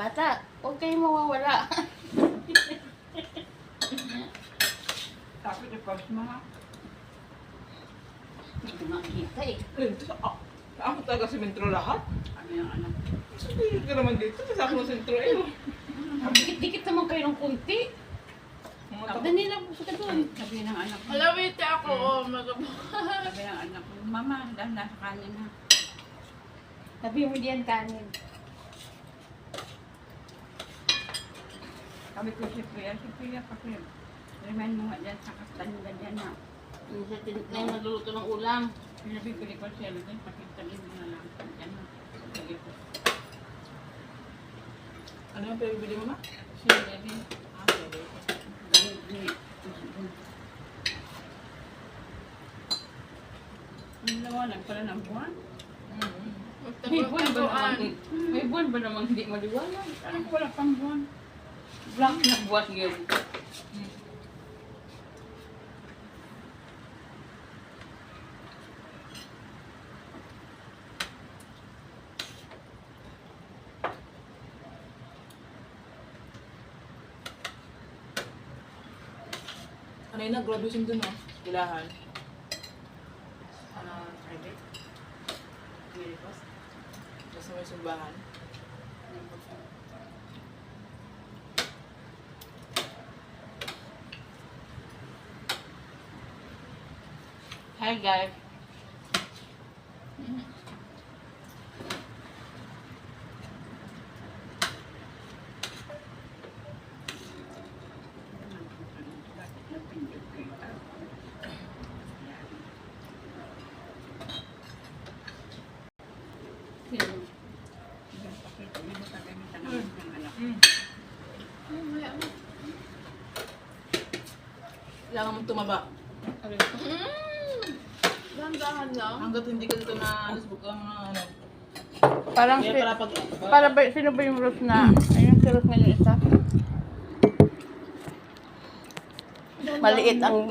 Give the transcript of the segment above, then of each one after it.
Bata, huwag kayong mawawala. Tapos i-pause mo ha. Hindi ko makikita eh. Ako talaga si Mentro lahat. Ano yung anak? Sabihin ka naman dito. Kasi ako si Mentro eh. Dikit-dikit naman kayo ng kunti. Danila, gusto ka doon. Sabi ng anak ko. Halawit ako, Sabi ng anak ko, Mama, dahil nasa kanin ha. Sabi mo diyan kanin. Sabi ko si Priya, kasi remind mo nga dyan sa kastan ganyan na. Yung sa tinay nagluluto ng ulam. Pinabibili ko siya din, pakitagin mo na lang. Yan na. Lagi ko. Ano yung pinabibili mo na? Siya din. Ang lawanag pala ng buwan. May buwan ba naman? May buwan ba naman hindi maliwanag? Alam ko wala pang buwan. Black na buwan yun. Ano yung nag-graduation dun oh? Kilahan. Private. Miracles. Tapos may sumbahan. Hi guys. Kailangan mong tumaba. Dandahan lang. Hanggat hindi ka dito na alasbog ang ano. Parang Kaya para pag... para ba, sino ba yung Ruth na? Ayun si Ruth ngayon isa.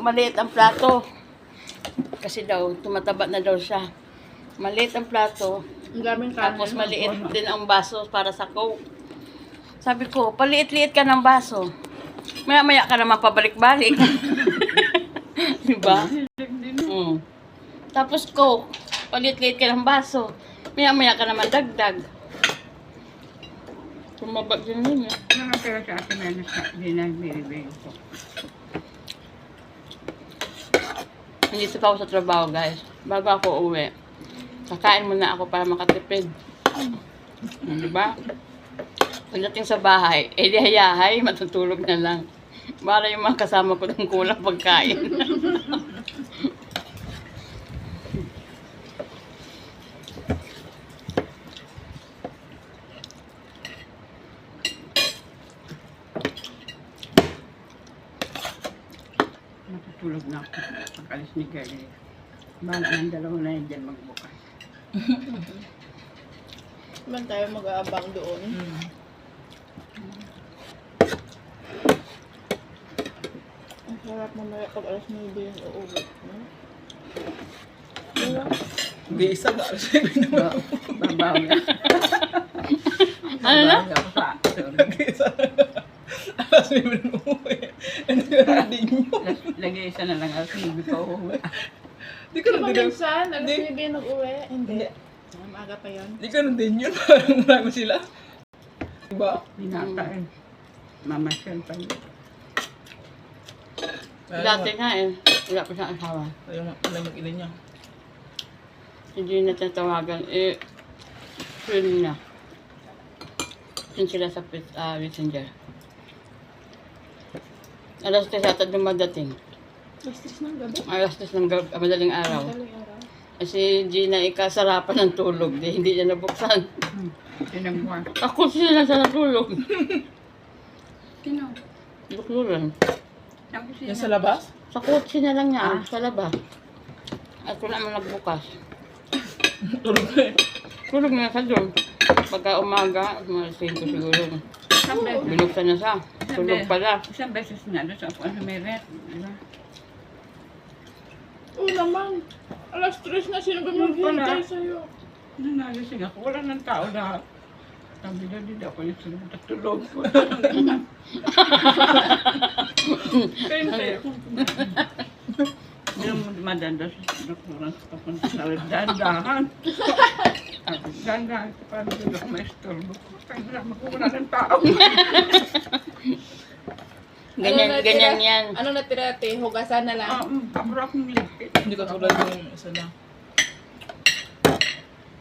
Maliit ang plato. Kasi daw tumataba na daw siya. Maliit ang plato. Ang daming kanin. Tapos maliit din ang baso para sa Coke. Sabi ko, paliit-liit ka ng baso. Maya-maya ka naman pabalik-balik. Diba? Mm. Tapos Coke, paliit-liit ka ng baso. Maya-maya ka naman dagdag. Tumabag din yun eh. Ano pero sa akin na dinag-biribig ko. Nandito pa ako sa trabaho, guys. Bago ako uwi. Kakain muna ako para makatipid. Diba? Pagdating sa bahay, di hayahay, matutulog na lang. Para yung mga kasama ko ng kulang pagkain. Natutulog na ako pag-alis ni Gary. Bago ng dalawa na yan dyan magbukas. Man tayo mag-aabang doon. Ang sarap mamaya pag alas 9 yung uuwi. Diba? Hindi isa ka. Babaw na. Ano na? Babaw ako sa Isa alas may minuwi. Ano yung reading nyo? lagi isa na lang ako. Hindi pa uuwi. Di ka Di ba nandun. minsan, alas Hindi. 9 yung nag-uwi? Hindi. Hindi. Maaga pa yun. Di ka nandun yun. Parang marami sila. Diba? Binata eh. Mamasyal pa yun. Dati nga eh. Wala pa siyang asawa. Ayaw mag-ina niya. Hindi na tatawagan. Friend na. Yun sila sa messenger. Alas 3 ata dumadating. Alas 3 ng gabi. Alas 3 ng madaling araw. Daling araw. Kasi Gina ikasarapan ng tulog. Hindi niya nabuksan. Tinagbuwan. Ako sila sa natulog. Sino? Lukluran. Ako Yan sino? sa labas? Sa kotse na lang niya. Sa labas. At wala man nagbukas. Tulog ka eh. Tulog na siya doon. Pagka umaga, mga 5 siguro. Isang beses. Binuksan na siya. Tulog pala. Isang beses nga doon sa ako sa Meret. Diba? Oo naman. Alas 3 na sino ba Yun pala. maghihintay sa'yo? Nung nagising ako, wala ng tao lahat. Sabi na din ako yung sunod na tulog ko. Hindi mo madanda sa nakuran sa papunta sa dandahan. Dandahan, paano din ako may istorbo ko. Kaya na makuha ng tao. Ganyan yan. Ano natira, te? Hugasan na lang. Pabura akong nilipit. Hindi ka tulad yung isa na.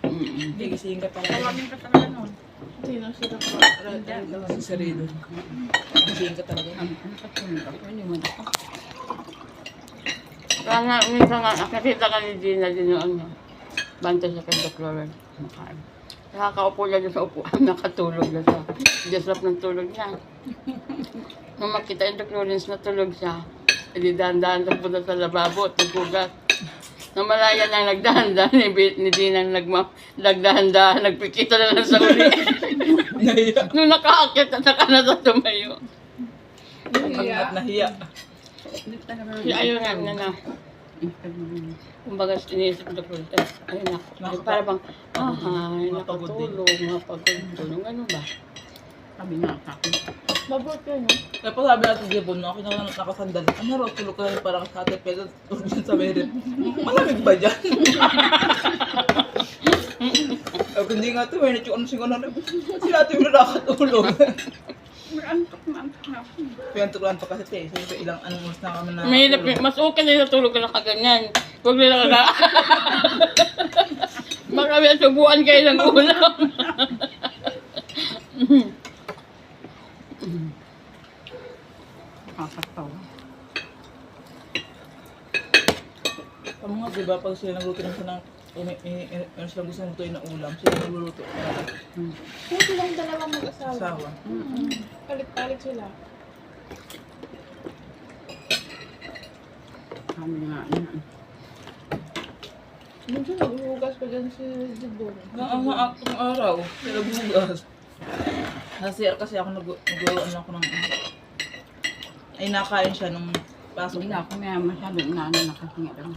Hindi, gisingin ka talaga. Tawagin ka talaga noon. Sino sila ko? Si Sarilo. Gisingin ka talaga. Ano ka tulog ako? Hindi mo na ako. Kaya nga, minsan nga, nakakita ka ni Gina din yung ano, bantay sa kay Dr. Lauren. Nakakaupo niya doon sa upuan, nakatulog na siya. Disrupt ng tulog niya. Nung makita yung Dr. Lawrence na tulog siya, edi dahan-dahan lang punta sa lababo at nagkugat. Nung malaya nang nagdahan-dahan, ni Gina nagdahan-dahan, nagpikita na lang sa uli. Nahiya. Nung nakaakit at saka na sa tumayo. At nahiya. Hindi talaga. Ayun nga na. Kumbaga, iniisip ko ko, ayun na. Para bang, ay, nakatulog, mapagod-tulog. Ano ba? Sabi nga sa akin. Mabot yun, no? Kaya pa sabi natin, Jebon, ako na nakasandal. Ano raw, tulog ka rin para sa ate, pero tulog dyan sa merit. Malamig ba dyan? Hindi nga ito, merit yung ano siguro na. Si ate yung nakakatulog. May antok na ako. Kaya antok kasi te, so ilang anong oras na kami na Mahirap yun. Mas okay na yung tulog ka na kaganyan. Huwag nila ka baka may subuan kayo ng ulam. Nakakatawa. Tama nga, diba, pag sila nagluto ng sanang, ano silang gusto lutuin na ulam, sila nagluluto. Kung silang dalawang mag-asawa. Asawa. Palit-palit sila. Sabi nga yan. Minsan naghuhugas pa dyan si Jibon. Ang araw, sila bugas. Nasir kasi ako nag-ano ako ng, ay nakain siya nung pasok Hindi na ako may masyado inaano na kasi nga lang.